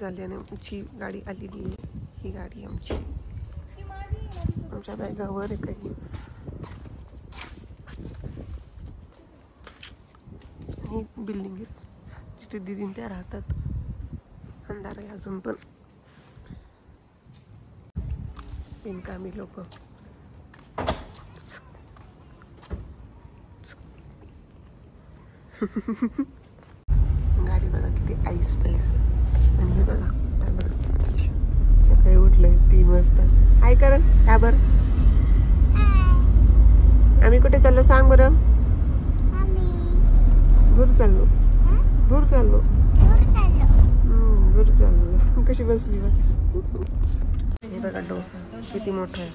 झाली आणि आमची गाडी आलेली आहे. ही गाडी आमची, आमच्या बॅगावर आहे काही. ही बिल्डिंग आहे जिथे दीदीन त्या राहतात. अंधार आहे अजून पण. बिनकामी लोक. गाडी बघा किती आईस पाईस आहे. आणि हे बघा सकाळी उठलंय 3 वाजता. हाय करण काय बरं. आम्ही कुठे चाललो सांग बरं. भूर चाललो. भूर चाललो. भूर चाललो. कशी बसली बघ. हे बघा डोसा किती मोठा आहे.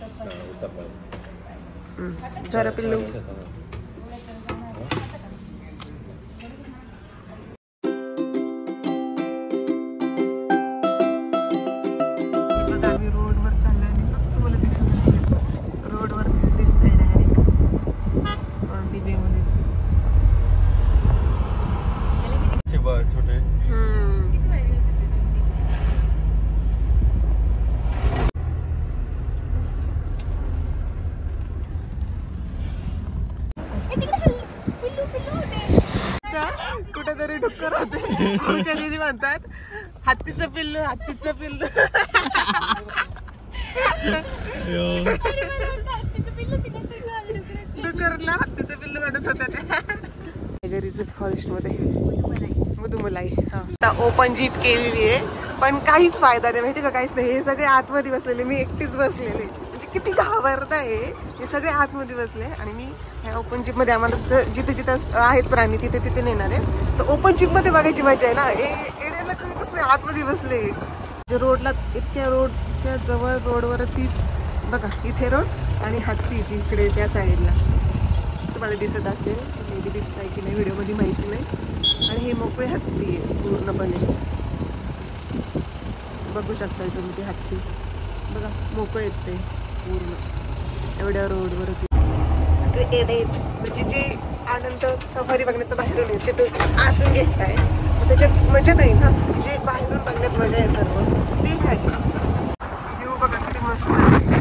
जरा पिल्लू. कुठेतरी डुक्कर होते. आमच्या दीदी म्हणतात हत्तीचं पिल्लू, हत्तीचं पिल्लू. डुक्करला हत्तीचं पिल्लू म्हणत होता. घरीच फॉरेस्ट मध्ये मुदुमलाई. ओपन जीप केलेली आहे पण काहीच फायदा नाही माहिती का. काहीच नाही. हे सगळे आतमध्ये बसलेले, मी एकटीच बसलेले. म्हणजे किती घाबरत आहे. हे सगळे आतमध्ये बसले आणि मी ह्या ओपन जीप मध्ये. आम्हाला जिथे जिथे आहेत प्राणी तिथे तिथे नेणार आहे. तर ओपन जीप मध्ये बघायची मजा आहे ना. एरियाला कळतच नाही आतमध्ये बसले. रोडला इतक्या जवळ रोडवर तीच बघा. इथे रोड आणि हत्ती तिकडे त्या साईडला. तुम्हाला दिसत असेल मे बी दिसत आहे की नाही व्हिडिओमध्ये माहिती नाही. आणि हे मोकळे हत्ती आहे पूर्णपणे. बघू शकता तुम्ही ते हत्ती बघा मोकळे आहेत ते पूर्ण एवढ्या रोडवर. सगळे एडे म्हणजे जे आनंद सफारी बघण्याचं बाहेरून येते ते आतून घेताय. त्याच्यात मजा नाही ना. जे बाहेरून बघण्यात मजा आहे सर्व ते आहे. व्ह्यू बघा किती मस्त आहे.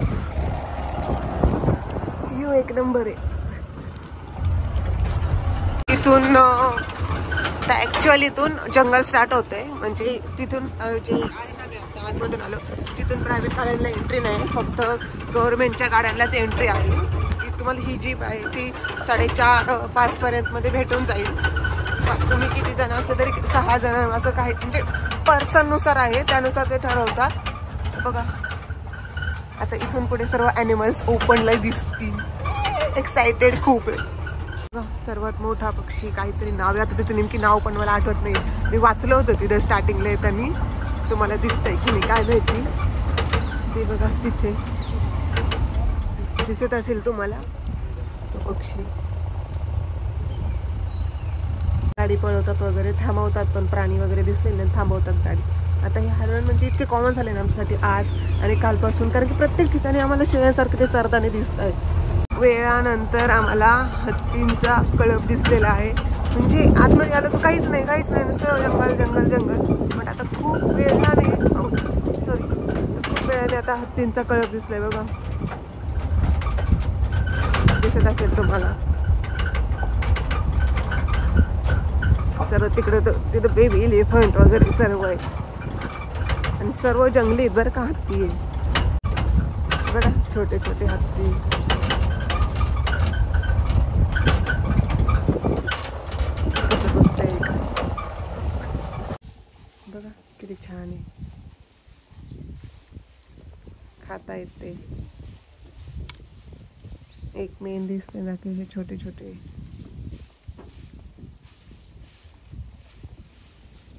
व्ह्यू एक नंबर आहे. इथून ऍक्च्युअली इथून जंगल स्टार्ट होतंय. म्हणजे तिथून जे आहे ना, मी आता आतमधून आलो तिथून प्रायव्हेट गाड्यांना एंट्री नाही. फक्त गव्हर्नमेंटच्या गाड्यांनाच एंट्री आहे. तुम्हाला ही जीप आहे ती 4:30-5 पर्यंत मध्ये भेटून जाईल. तुम्ही किती जण असले तरी 6 जण असं काही म्हणजे पर्सन नुसार आहे त्यानुसार ते ठरवतात. बघा आता इथून पुढे सर्व ॲनिमल्स ओपनला दिसतील. एक्साइटेड खूप आहे. सर्वात मोठा पक्षी काहीतरी नाव आहे. आता त्याचं नेमकी नाव पण मला आठवत नाही. मी वाचलं होतं तिथे स्टार्टिंगला येताना. तुम्हाला दिसतंय की नाही काय माहिती. ते बघा तिथे दिसत असेल तुम्हाला तो पक्षी. गाडी पळवतात वगैरे थांबवतात पण प्राणी वगैरे दिसले नाही थांबवतात गाडी. आता हे हरण म्हणजे इतके कॉमन झाले ना आमच्यासाठी आज आणि कालपासून. कारण की प्रत्येक ठिकाणी आम्हाला शेळ्यासारखे ते चरताना दिसत आहे. वेळानंतर आम्हाला हत्तींचा कळप दिसलेला आहे. म्हणजे आतमध्ये आलं तर काहीच नाही नुसतं जंगल जंगल जंगल. पण आता खूप वेळाने खूप वेळाने आता हत्तींचा कळप दिसलाय बघा. दिसत असेल तुम्हाला सर्व. तिकडं बेबी एलिफंट वगैरे सर्व आहे आणि सर्व जंगली आहेत बरं का. हत्ती आहे बघा छोटे छोटे हत्ती. बघा किती छान आहे. खाता येते. एक मेन दिसते ना की हे छोटे छोटे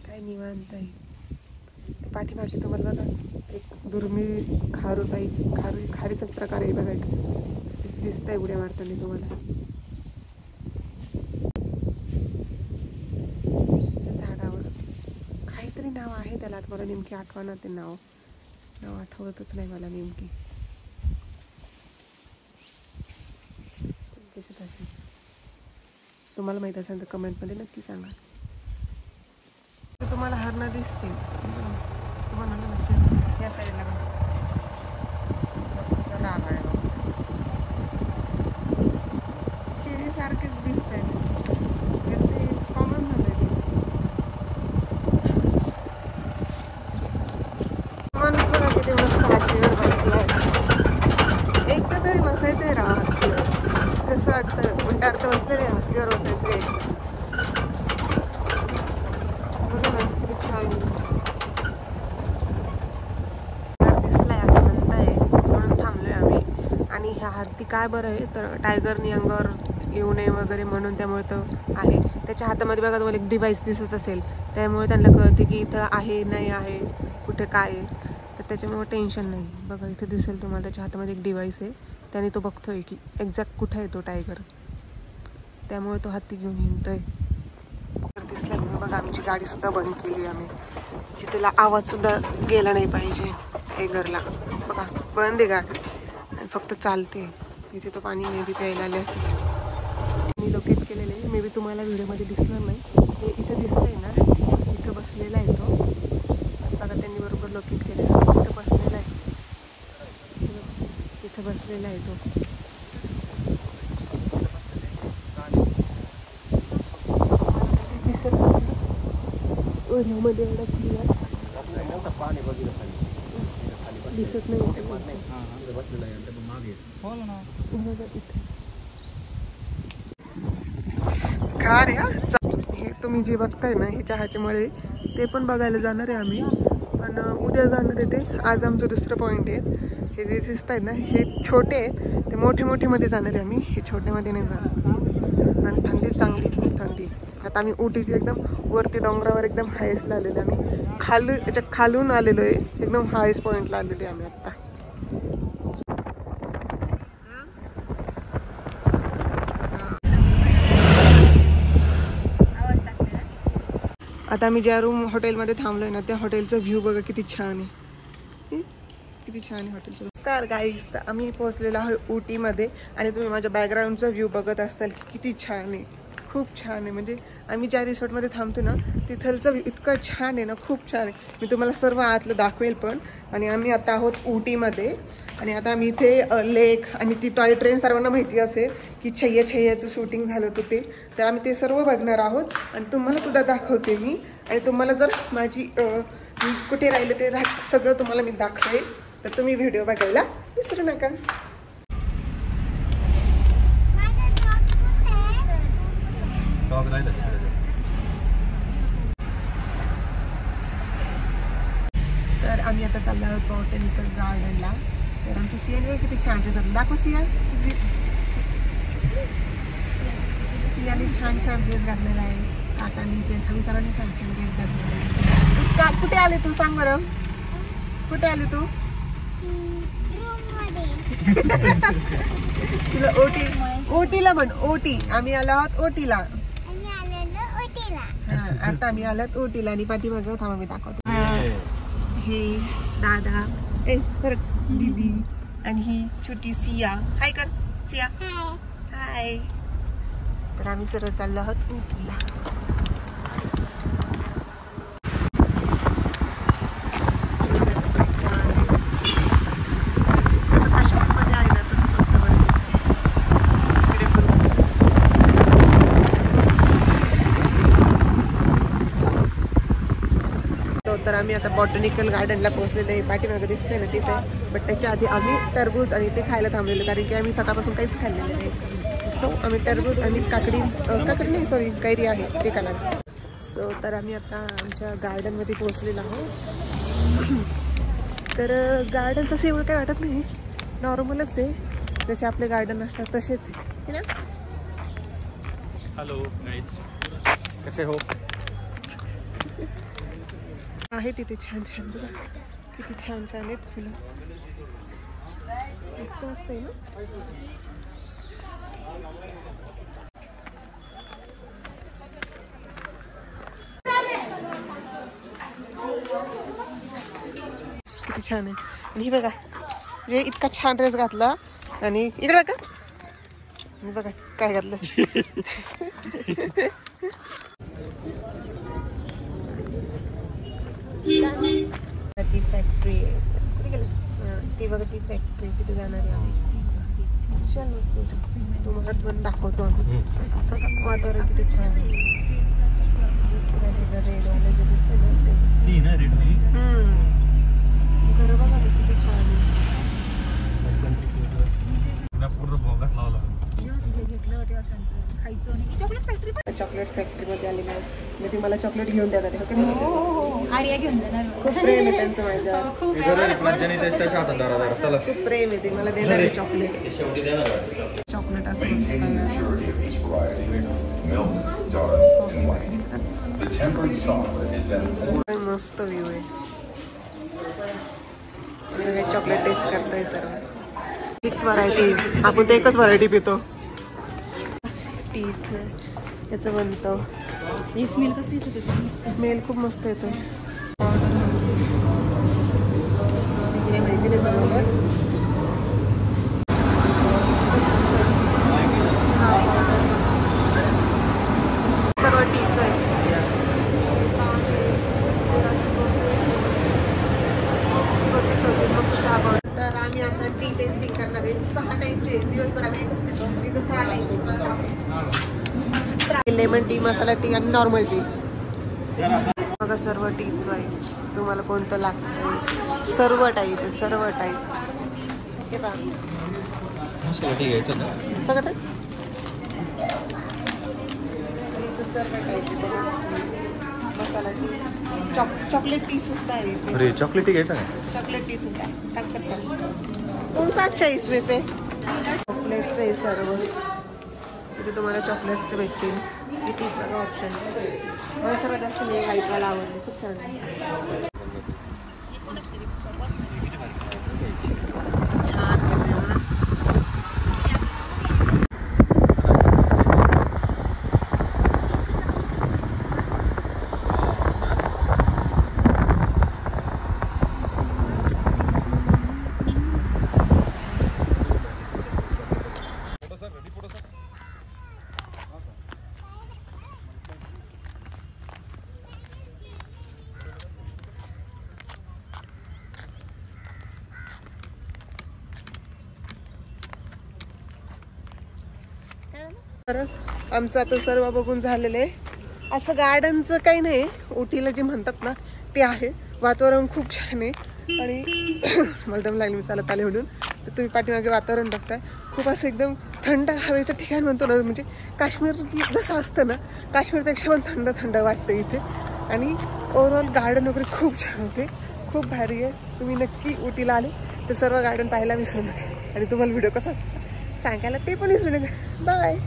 काय निवांत आहे. पाठीमागे तुम्हाला बघा एक दुर्मिळ खारीचाच प्रकार आहे बघा. दिसतंय उड्या मारताना तुम्हाला. झाडावर काहीतरी नाव आहे त्याला. मला नेमकी आठवणार ते नाव आठवतच नाही मला नेमकी. दिसत असेल तुम्हाला माहित असेल तर कमेंटमध्ये नक्की सांगा. तुम्हाला हरणं दिसतील या साईडला कसं राग आहे शिडीसारखेच दिसत आहे ते कॉमन झालंय माणूस बघा किती मस्त हातीवर बसलाय एकदा तरी बसायचंय राव हातीवर कसं वाटतं उंटार तर बसलेलं आहे हातीवर बसायचंय बघा ना किती छान दिसलाय असं म्हणताय म्हणून थांबलोय आम्ही आणि ह्या हत्ती काय बरं आहे तर टायगरनी अंगावर येऊ नये वगैरे म्हणून त्यामुळे तर आहे त्याच्या हातामध्ये बघा तुम्हाला एक डिव्हाइस दिसत असेल त्यामुळे त्यांना कळते की इथं आहे नाही आहे कुठे काय आहे तर त्याच्यामुळे टेन्शन नाही बघा इथे दिसेल तुम्हाला त्याच्या हातामध्ये एक डिव्हाइस आहे त्याने तो बघतोय की एक्झॅक्ट कुठे आहे तो टायगर त्यामुळे तो हत्ती घेऊन हिंडतोय दिसलाय बघा आमची गाडी सुद्धा बंद केली आम्ही जिथेला आवाज सुद्धा गेला नाही पाहिजे टायगरला बघा बंद आहे गाडी आणि फक्त चालते तिथे तो पाणी मे बी प्यायला आले असेल मी लोकेट केलेले आहे मे बी तुम्हाला व्हिडिओमध्ये दिसणार नाही हे इथं दिसतंय ना इथं बसलेला आहे तो बघा त्यांनी बरोबर लोकेट केलेलं इथं बसलेला आहे इथं बसलेला आहे तो दिसत मध्ये एवढा क्लिअर दिसत नाही का रे हे तुम्ही जे बघताय ना हे चहाचे मळे ते पण बघायला जाणार आहे आम्ही पण उद्या जाणार आहे ते आज आमचं दुसरं पॉईंट आहे हे जे दिसत आहेत ना हे छोटे आहेत ते मोठे मध्ये जाणार आहे आम्ही हे छोटेमध्ये नाही जाणार आणि थंडी चांगली खूप थंडी आता आम्ही उटीची एकदम वरती डोंगरावर एकदम हायेस्टला आलेलो आम्ही त्याच्या खालून आलेलो आहे एकदम हायेस्ट पॉईंटला आलेलो आहे आम्ही आत्ता आता आम्ही ज्या हॉटेलमध्ये थांबलोय ना त्या हॉटेलचा व्ह्यू बघा किती छान आहे किती छान आहे हॉटेलचं नमस्कार गाईज तर आम्ही पोहोचलेलो आहोत उटीमध्ये आणि तुम्ही माझ्या बॅकग्राऊंडचा व्ह्यू बघत असताल की किती छान आहे खूप छान आहे म्हणजे आम्ही ज्या रिसॉर्टमध्ये थांबतो ना तिथलचा व्ह्यू इतका छान आहे ना खूप छान आहे मी तुम्हाला सर्व आतलं दाखवेल पण आणि आम्ही आता आहोत उटीमध्ये आणि आता आम्ही इथे लेक आणि ती टॉय ट्रेन सर्वांना माहिती असेल की छैयाचं शूटिंग झालं होतं ते तर आम्ही ते सर्व बघणार आहोत आणि तुम्हाला सुद्धा दाखवते मी आणि तुम्हाला जर माझी मी कुठे राहिले ते सगळं तुम्हाला मी दाखवेल तर तुम्ही व्हिडिओ बघायला विसरू नका तर आम्ही आता चालणार आहोत बॉटॅनिकल गार्डनला तर आमची सियाने किती छान ड्रेस दाखव सियाने छान ड्रेस घातलेला आहे काकांनी आम्ही सर्वांनी छान ड्रेस घातलेला आहे कुठे आले तू सांग बरं कुठे आले तू तुला ओटीला म्हण ओटी आम्ही आलो आहोत ओटीला आता आम्ही आलोत ओटीला आणि पाठीमागं थांबा मी दाखवतो हे दादा दीदी आणि ही छोटी सिया हाय कर सिया हाय तर आम्ही सर्व चाललो आहोत उटीला तर आम्ही आता बॉटॅनिकल गार्डनला पोहोचलेलो आहे पाठीमागे दिसतंय ना तिथे बट त्याच्या आधी आम्ही टरबूज आणि ते खायला थांबलेलो कारण की आम्ही सकाळपासून काहीच खाल्लेलं नाही सो आम्ही टरबूज आणि काकडी नाही सॉरी कैरी आहे ते खाणार सो तर आम्ही आता आमच्या गार्डनमध्ये पोहोचलेलो आहोत तर गार्डन तसं एवढं काय वाटत नाही नॉर्मलच आहे जसे आपले गार्डन असतात तसेच आहे ना हॅलो गाईज कसे हो आहे तिथे छान बघा किती छान आहेत फुलं मस्त आहे ना किती छान आहे आणि बघा म्हणजे इतका छान ड्रेस घातला आणि इकडे बघा आणि बघा काय घातलं बघा ती फॅक्टरी तिथे जाणार आहे आम्ही. चल मग तुम्हाला पण दाखवतो आम्ही. बघा वातावरण किती छान आहे. रेडवाले जे दिसते ना ते घर बघा किती छान आहे. चॉकलेट फॅक्टरी मध्ये आली नाही ती मला चॉकलेट घेऊन देणार आहे. खूप प्रेम आहे त्यांचं माझ्या. खूप प्रेम आहे ते मला देणार आहे चॉकलेट. चॉकलेट असं मस्त व्ह्यू आहे. चॉकलेट टेस्ट करताय सर्व. 6 व्हरायटी. आपण ते एकच व्हरायटी पितो. टीच त्याचं बनतं. स्मेल कसं येतं त्याचं? स्मेल खूप मस्त येतो. माहिती नाही तुम्हाला. सर्व टीच आहे. तर आम्ही आता टी टेस्टिंग करणार आहे. 6 टाईपचे दिवसभर आम्ही एकच पितो. इथं 6 टाईप. लेमन टी, मसाला टी आणि नॉर्मल टी. बघा सर्व टीच आहे. तुम्हाला कोणतं लागतंय? सर्व टाईप आहे. सर्व टाईप. हे बघा मसाला टी घ्यायचं ना. बघा इथं सर्व टाईप आहे. बघा मसाला टी, चॉकलेट टी सुद्धा आहे इथे. अरे चॉकलेट टी घ्यायचं का? चॉकलेट टी सुद्धा आहे. टक्कर सर कौन सा अच्छा है इसमें से? चॉकलेटचं आहे सर्व. इथे तुम्हाला चॉकलेटचं भेटतील. किती बघा ऑप्शन. मला सर्वात जास्त मी व्हाईटवाला आवडले. खूप छान आहे. किती छान आहे बघा. आमचं आता सर्व बघून झालेलं आहे. असं गार्डनचं काही नाही. उटीला जे म्हणतात ना ते आहे. वातावरण खूप छान आहे. आणि मला दम लागली मी चालत आले म्हणून. तर तुम्ही पाठीमागे वातावरण बघताय. खूप असं एकदम थंड हवेचं ठिकाण म्हणतो ना. म्हणजे काश्मीर जसं असतं ना काश्मीरपेक्षा पण थंड थंड वाटतं इथे. आणि ओव्हरऑल गार्डन वगैरे खूप छान होते. खूप भारी आहे. तुम्ही नक्की उटीला आले तर सर्व गार्डन पाहायला विसरू नका. आणि तुम्हाला व्हिडिओ कसा सांगायला ते पण विसरू नका. बाय.